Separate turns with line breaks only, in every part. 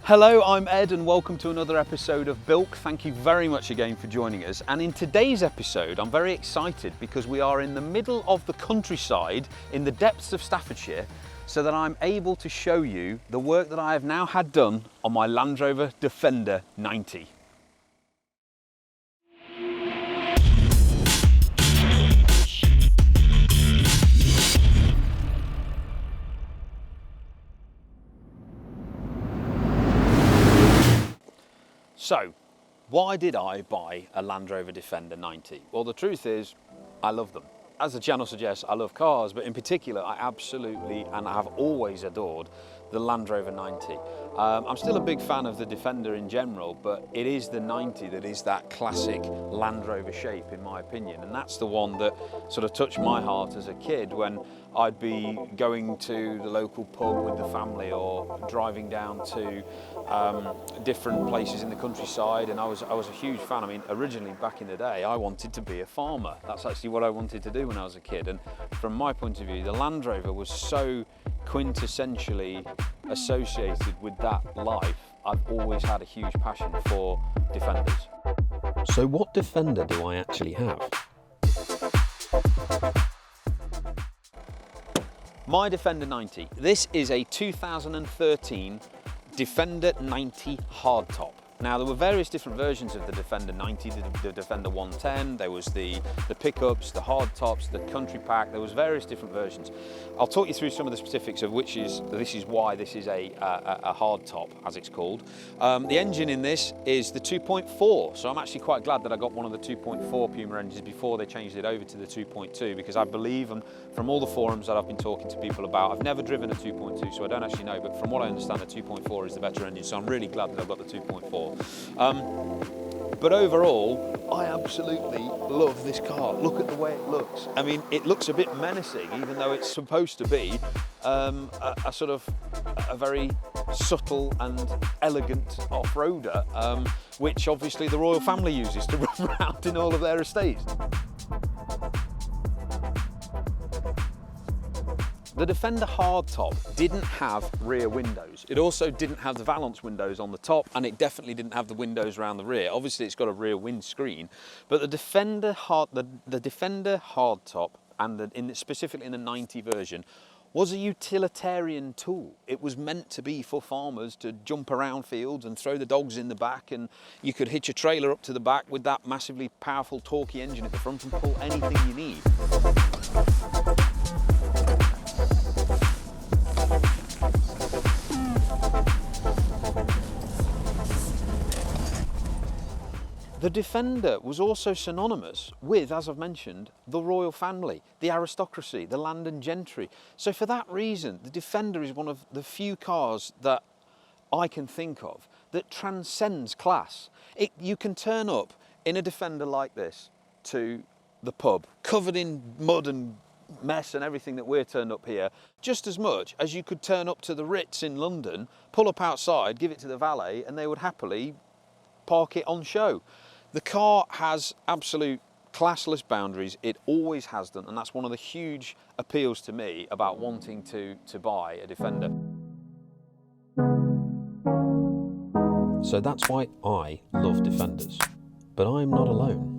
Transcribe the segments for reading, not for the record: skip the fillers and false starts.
Hello, I'm Ed and welcome to another episode of Bilk. Thank you very much again for joining us. And in today's episode, I'm very excited because we are in the middle of the countryside in the depths of Staffordshire, so that I'm able to show you the work that I have now had done on my Land Rover Defender 90. So, why did I buy a Land Rover Defender 90? Well, the truth is, I love them. As the channel suggests, I love cars, but in particular, I absolutely, and I have always adored, the Land Rover 90. I'm still a big fan of the Defender in general, but it is the 90 that is that classic Land Rover shape, in my opinion, and that's the one that sort of touched my heart as a kid when I'd be going to the local pub with the family or driving down to different places in the countryside, and I was a huge fan. I mean, originally back in the day, I wanted to be a farmer. That's actually what I wanted to do when I was a kid, and from my point of view, the Land Rover was so quintessentially associated with that life. I've always had a huge passion for Defenders.
So what Defender do I actually have?
My Defender 90. This is a 2013 Defender 90 hardtop. Now, there were various different versions of the Defender 90, the Defender 110, there was the pickups, the hardtops, the country pack, there was various different versions. I'll talk you through some of the specifics of why this is a hardtop, as it's called. The engine in this is the 2.4, so I'm actually quite glad that I got one of the 2.4 Puma engines before they changed it over to the 2.2, because I believe, and from all the forums that I've been talking to people about, I've never driven a 2.2, so I don't actually know, but from what I understand, the 2.4 is the better engine, so I'm really glad that I've got the 2.4. But overall, I absolutely love this car. Look at the way it looks. I mean, it looks a bit menacing, even though it's supposed to be a sort of a very subtle and elegant off-roader, which obviously the royal family uses to run around in all of their estates. The Defender hardtop didn't have rear windows. It also didn't have the valance windows on the top, and it definitely didn't have the windows around the rear. Obviously, it's got a rear windscreen, but the Defender hardtop, and specifically in the 90 version, was a utilitarian tool. It was meant to be for farmers to jump around fields and throw the dogs in the back, and you could hitch a trailer up to the back with that massively powerful, torquey engine at the front and pull anything you need. The Defender was also synonymous with, as I've mentioned, the royal family, the aristocracy, the landed gentry. So for that reason, the Defender is one of the few cars that I can think of that transcends class. You can turn up in a Defender like this to the pub, covered in mud and mess and everything that we're turned up here, just as much as you could turn up to the Ritz in London, pull up outside, give it to the valet, and they would happily park it on show. The car has absolute classless boundaries. It always has done, and that's one of the huge appeals to me about wanting to buy a Defender.
So that's why I love Defenders, but I'm not alone.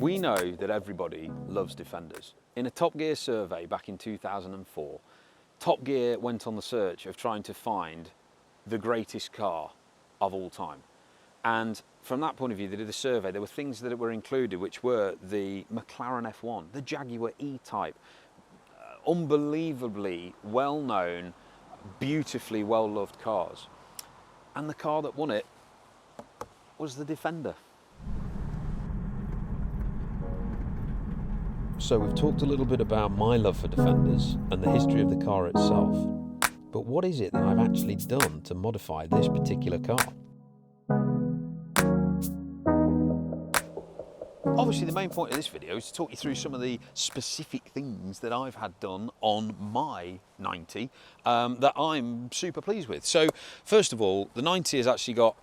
We know that everybody loves Defenders. In a Top Gear survey back in 2004, Top Gear went on the search of trying to find the greatest car of all time. And from that point of view, they did a survey. There were things that were included, which were the McLaren F1, the Jaguar E-Type, unbelievably well-known, beautifully well-loved cars. And the car that won it was the Defender.
So we've talked a little bit about my love for Defenders and the history of the car itself. But what is it that I've actually done to modify this particular car?
Obviously, the main point of this video is to talk you through some of the specific things that I've had done on my 90 that I'm super pleased with. So, first of all, the 90 has actually got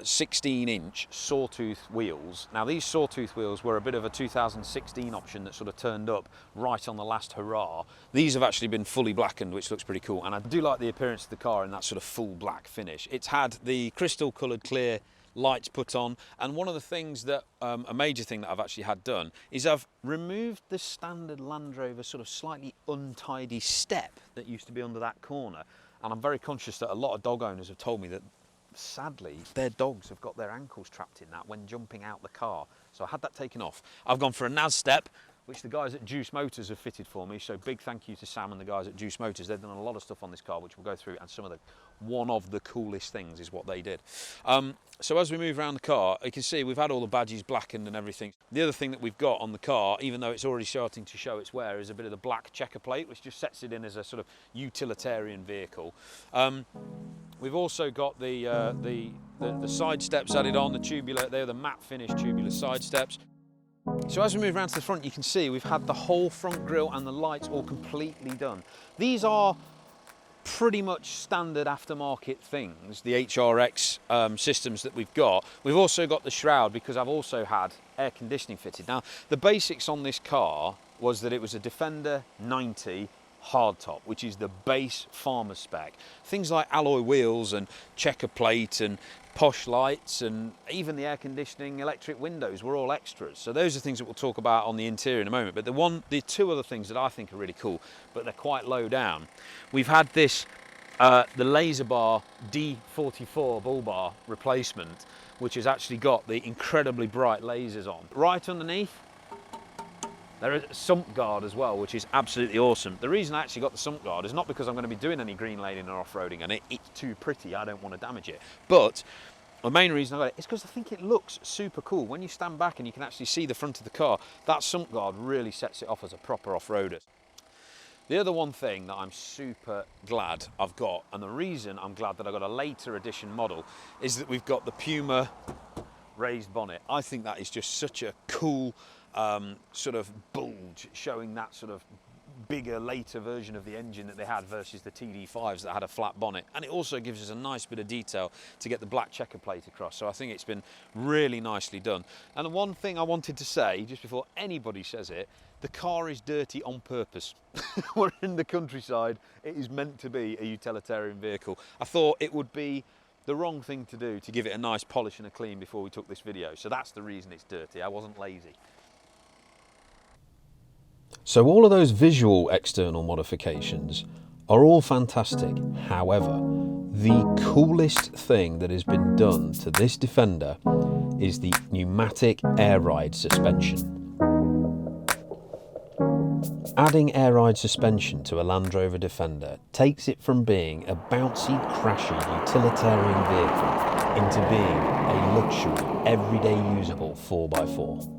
16-inch sawtooth wheels. Now these sawtooth wheels were a bit of a 2016 option that sort of turned up right on the last hurrah. These have actually been fully blackened, which looks pretty cool, and I do like the appearance of the car in that sort of full black finish. It's had the crystal coloured clear lights put on, and one of the things that a major thing that I've actually had done is I've removed the standard Land Rover sort of slightly untidy step that used to be under that corner, and I'm very conscious that a lot of dog owners have told me that sadly their dogs have got their ankles trapped in that when jumping out the car. So I had that taken off. I've gone for a NAS step, which the guys at Juice Motors have fitted for me, so big thank you to Sam and the guys at Juice Motors. They've done a lot of stuff on this car, which we'll go through, and one of the coolest things is what they did. So as we move around the car, you can see we've had all the badges blackened and everything. The other thing that we've got on the car, even though it's already starting to show its wear, is a bit of the black checker plate, which just sets it in as a sort of utilitarian vehicle. We've also got the side steps added on, the tubular, they're the matte finish tubular side steps. So as we move around to the front, you can see we've had the whole front grille and the lights all completely done. These are pretty much standard aftermarket things, the HRX systems that we've got. We've also got the shroud because I've also had air conditioning fitted. Now, the basics on this car was that it was a Defender 90 hardtop, which is the base farmer spec. Things like alloy wheels and checker plate and posh lights and even the air conditioning, electric windows were all extras. So those are things that we'll talk about on the interior in a moment. But the two other things that I think are really cool, but they're quite low down. We've had this, the laser bar D44 bull bar replacement, which has actually got the incredibly bright lasers on. Right underneath, there is a sump guard as well, which is absolutely awesome. The reason I actually got the sump guard is not because I'm going to be doing any green laning or off-roading on it. It's too pretty, I don't want to damage it. But the main reason I got it is because I think it looks super cool. When you stand back and you can actually see the front of the car, that sump guard really sets it off as a proper off-roader. The other one thing that I'm super glad I've got, and the reason I'm glad that I got a later edition model, is that we've got the Puma raised bonnet. I think that is just such a cool sort of bulge, showing that sort of bigger, later version of the engine that they had versus the TD5s that had a flat bonnet. And it also gives us a nice bit of detail to get the black checker plate across. So I think it's been really nicely done. And the one thing I wanted to say, just before anybody says it, the car is dirty on purpose. We're in the countryside. It is meant to be a utilitarian vehicle. I thought it would be the wrong thing to do to give it a nice polish and a clean before we took this video. So that's the reason it's dirty. I wasn't lazy.
So all of those visual external modifications are all fantastic. However, the coolest thing that has been done to this Defender is the pneumatic air ride suspension. Adding air ride suspension to a Land Rover Defender takes it from being a bouncy, crashy, utilitarian vehicle into being a luxury, everyday usable 4x4.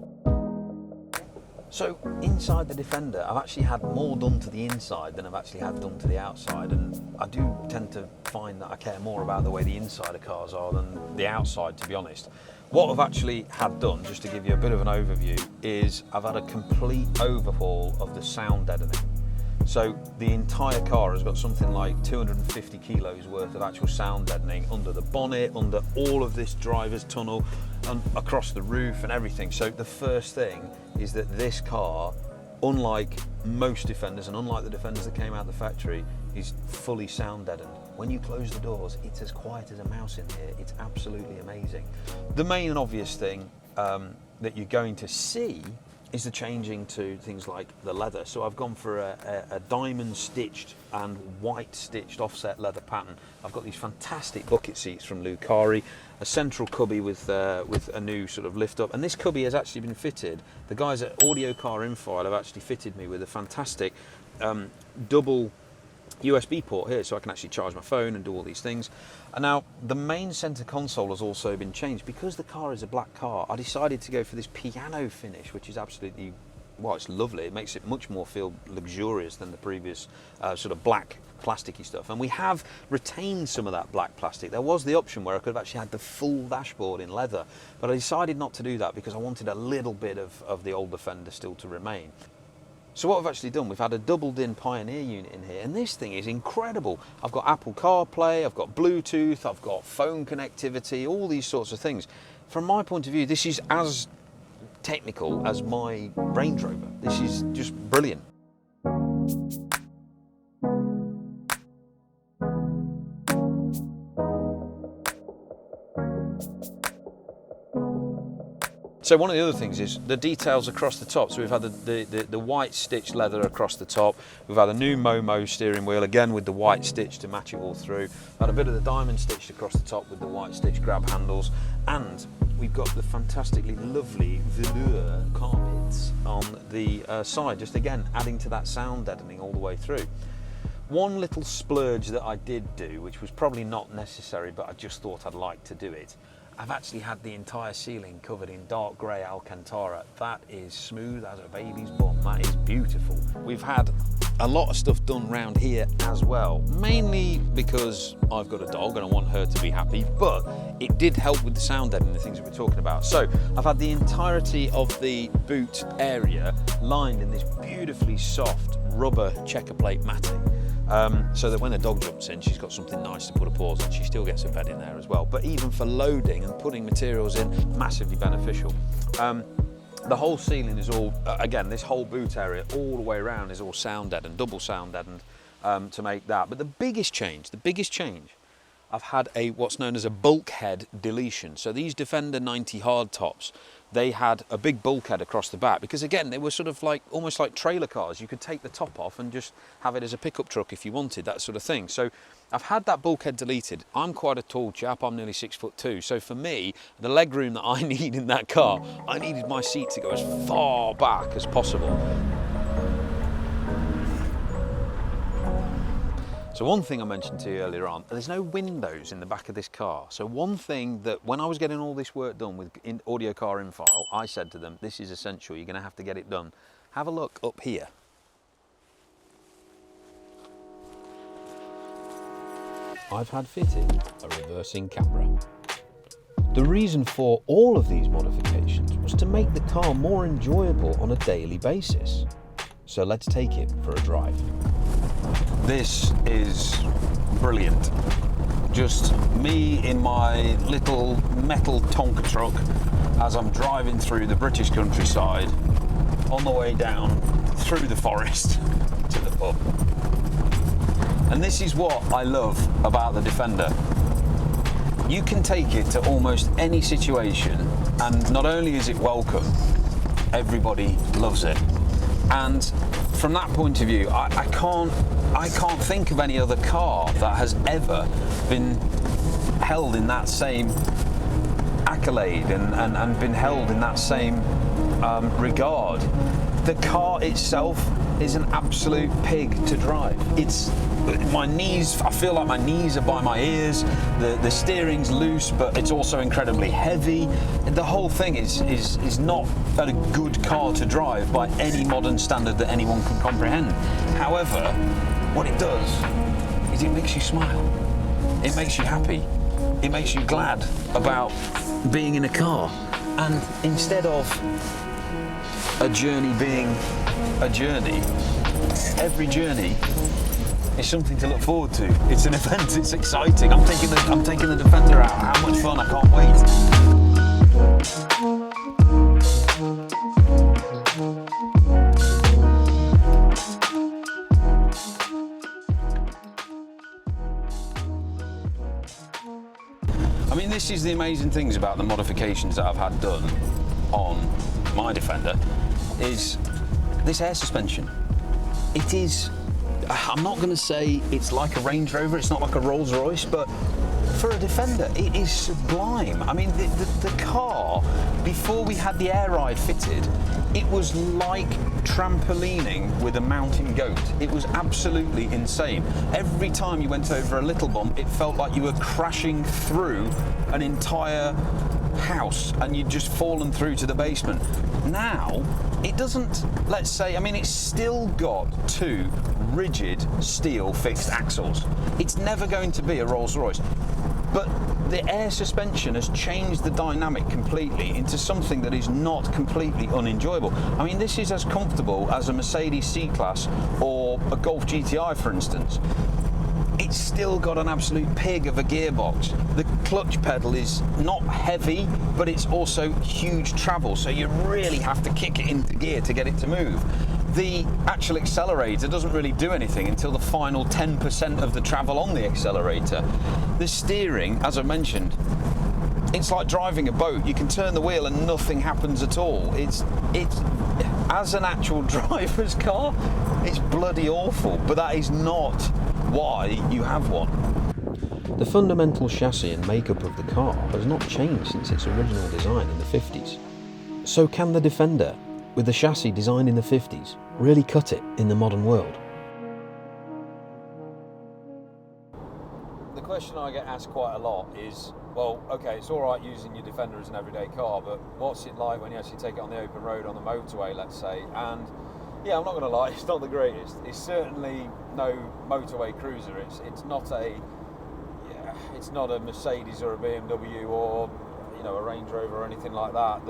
So inside the Defender, I've actually had more done to the inside than I've actually had done to the outside, and I do tend to find that I care more about the way the inside of cars are than the outside, to be honest. What I've actually had done, just to give you a bit of an overview, is I've had a complete overhaul of the sound deadening. So the entire car has got something like 250 kilos worth of actual sound deadening under the bonnet, under all of this driver's tunnel, and across the roof and everything. So the first thing is that this car, unlike most Defenders and unlike the Defenders that came out of the factory, is fully sound deadened. When you close the doors, it's as quiet as a mouse in here. It's absolutely amazing. The main and obvious thing that you're going to see is the changing to things like the leather. So I've gone for a diamond stitched and white stitched offset leather pattern. I've got these fantastic bucket seats from Lucari, a central cubby with a new sort of lift up, and this cubby has actually been fitted. The guys at Audio Car Info have actually fitted me with a fantastic double USB port here, so I can actually charge my phone and do all these things. And now the main center console has also been changed. Because the car is a black car, I decided to go for this piano finish, which is absolutely, well, it's lovely. It makes it much more feel luxurious than the previous sort of black plasticky stuff. And we have retained some of that black plastic. There was the option where I could have actually had the full dashboard in leather, but I decided not to do that because I wanted a little bit of the old Defender still to remain. So what I've actually done, we've had a doubled-in Pioneer unit in here, and this thing is incredible. I've got Apple CarPlay, I've got Bluetooth, I've got phone connectivity, all these sorts of things. From my point of view, this is as technical as my Range Rover. This is just brilliant. So one of the other things is the details across the top. So we've had the white stitched leather across the top. We've had a new Momo steering wheel, again with the white stitch to match it all through. Had a bit of the diamond stitched across the top with the white stitch grab handles. And we've got the fantastically lovely velour carpets on the side, just again adding to that sound deadening all the way through. One little splurge that I did do, which was probably not necessary, but I just thought I'd like to do it. I've actually had the entire ceiling covered in dark grey Alcantara. That is smooth as a baby's bum. That is beautiful. We've had a lot of stuff done round here as well, mainly because I've got a dog and I want her to be happy, but it did help with the sound deadening, the things that we're talking about. So I've had the entirety of the boot area lined in this beautifully soft rubber checker plate matting. So that when the dog jumps in, she's got something nice to put her paws on. She still gets her bed in there as well. But even for loading and putting materials in, massively beneficial. The whole ceiling is all, again, this whole boot area all the way around is all sound deadened, double sound deadened to make that. But the biggest change, I've had what's known as a bulkhead deletion. So these Defender 90 hardtops, they had a big bulkhead across the back because again, they were sort of like, almost like trailer cars. You could take the top off and just have it as a pickup truck if you wanted, that sort of thing. So I've had that bulkhead deleted. I'm quite a tall chap, I'm nearly 6'2". So for me, the leg room that I need in that car, I needed my seat to go as far back as possible. So one thing I mentioned to you earlier on, there's no windows in the back of this car. So one thing that when I was getting all this work done with Audio Car Infile, I said to them, this is essential, you're gonna have to get it done. Have a look up here.
I've had fitted a reversing camera. The reason for all of these modifications was to make the car more enjoyable on a daily basis. So let's take it for a drive.
This is brilliant. Just me in my little metal Tonka truck as I'm driving through the British countryside on the way down through the forest to the pub. And this is what I love about the Defender. You can take it to almost any situation, and not only is it welcome, everybody loves it. And from that point of view, I can't think of any other car that has ever been held in that same accolade and been held in that same regard. The car itself is an absolute pig to drive. It's my knees, I feel like my knees are by my ears. The steering's loose, but it's also incredibly heavy. The whole thing is not a good car to drive by any modern standard that anyone can comprehend. However, what it does is it makes you smile. It makes you happy. It makes you glad about being in a car. And instead of a journey being a journey, every journey is something to look forward to. It's an event, it's exciting. I'm taking the Defender out. How much fun, I can't wait. I mean, this is the amazing things about the modifications that I've had done on my Defender, is this air suspension. It is, I'm not going to say it's like a Range Rover, it's not like a Rolls Royce, but for a Defender, it is sublime. I mean, the car, before we had the air ride fitted, it was like trampolining with a mountain goat. It was absolutely insane. Every time you went over a little bump, it felt like you were crashing through an entire house and you'd just fallen through to the basement. Now, it doesn't, let's say, I mean, it's still got two rigid steel fixed axles. It's never going to be a Rolls Royce. but the air suspension has changed the dynamic completely into something that is not completely unenjoyable. I mean, this is as comfortable as a Mercedes C-Class or a Golf GTI, for instance. It's still got an absolute pig of a gearbox. The clutch pedal is not heavy, but it's also huge travel, so you really have to kick it into gear to get it to move. The actual accelerator doesn't really do anything until the final 10% of the travel on the accelerator. The steering, as I mentioned, it's like driving a boat. You can turn the wheel and nothing happens at all. It's as an actual driver's car, it's bloody awful, but that is not why you have one.
The fundamental chassis and makeup of the car has not changed since its original design in the 50s. So can the Defender, with the chassis designed in the 50s, really cut it in the modern world?
The question I get asked quite a lot is, well, okay, it's all right using your Defender as an everyday car, but what's it like when you actually take it on the open road, on the motorway, let's say? And yeah, I'm not going to lie, it's not the greatest. It's certainly no motorway cruiser. It's not a Mercedes or a BMW or, you know, a Range Rover or anything like that.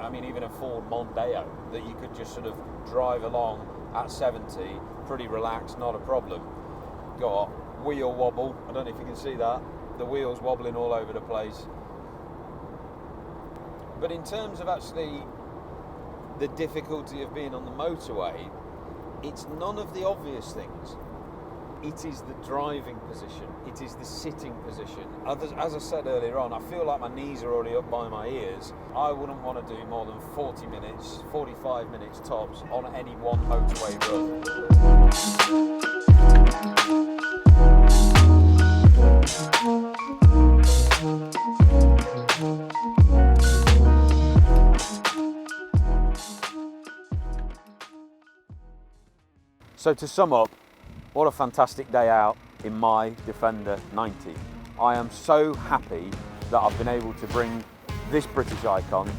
I mean, even a Ford Mondeo that you could just sort of drive along at 70, pretty relaxed, not a problem. Got wheel wobble. I don't know if you can see that. The wheels wobbling all over the place. But in terms of actually the difficulty of being on the motorway, it's none of the obvious things. It is the driving position. It is the sitting position. As I said earlier on, I feel like my knees are already up by my ears. I wouldn't want to do more than 40 minutes, 45 minutes tops on any one motorway run. So to sum up, what a fantastic day out in my Defender 90. I am so happy that I've been able to bring this British icon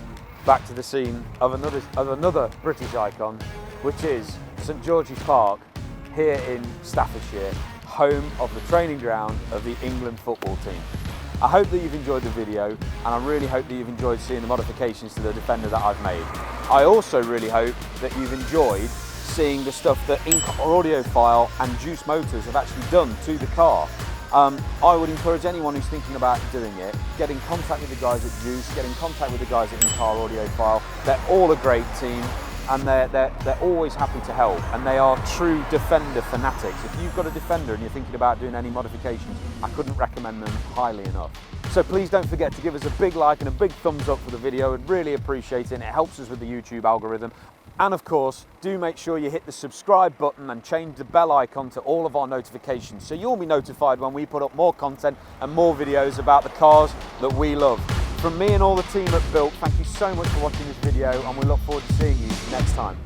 back to the scene of another British icon, which is St George's Park here in Staffordshire, home of the training ground of the England football team. I hope that you've enjoyed the video, and I really hope that you've enjoyed seeing the modifications to the Defender that I've made. I also really hope that you've enjoyed seeing the stuff that in-car audiophile and Juice Motors have actually done to the car. I would encourage anyone who's thinking about doing it, get in contact with the guys at Juice, get in contact with the guys at in-car audiophile. They're all a great team, and they're always happy to help, and they are true Defender fanatics. If you've got a Defender and you're thinking about doing any modifications, I couldn't recommend them highly enough. So please don't forget to give us a big like and a big thumbs up for the video. I'd really appreciate it, and it helps us with the YouTube algorithm. And of course, do make sure you hit the subscribe button and change the bell icon to all of our notifications, so you'll be notified when we put up more content and more videos about the cars that we love. From me and all the team at Built, thank you so much for watching this video, and we look forward to seeing you next time.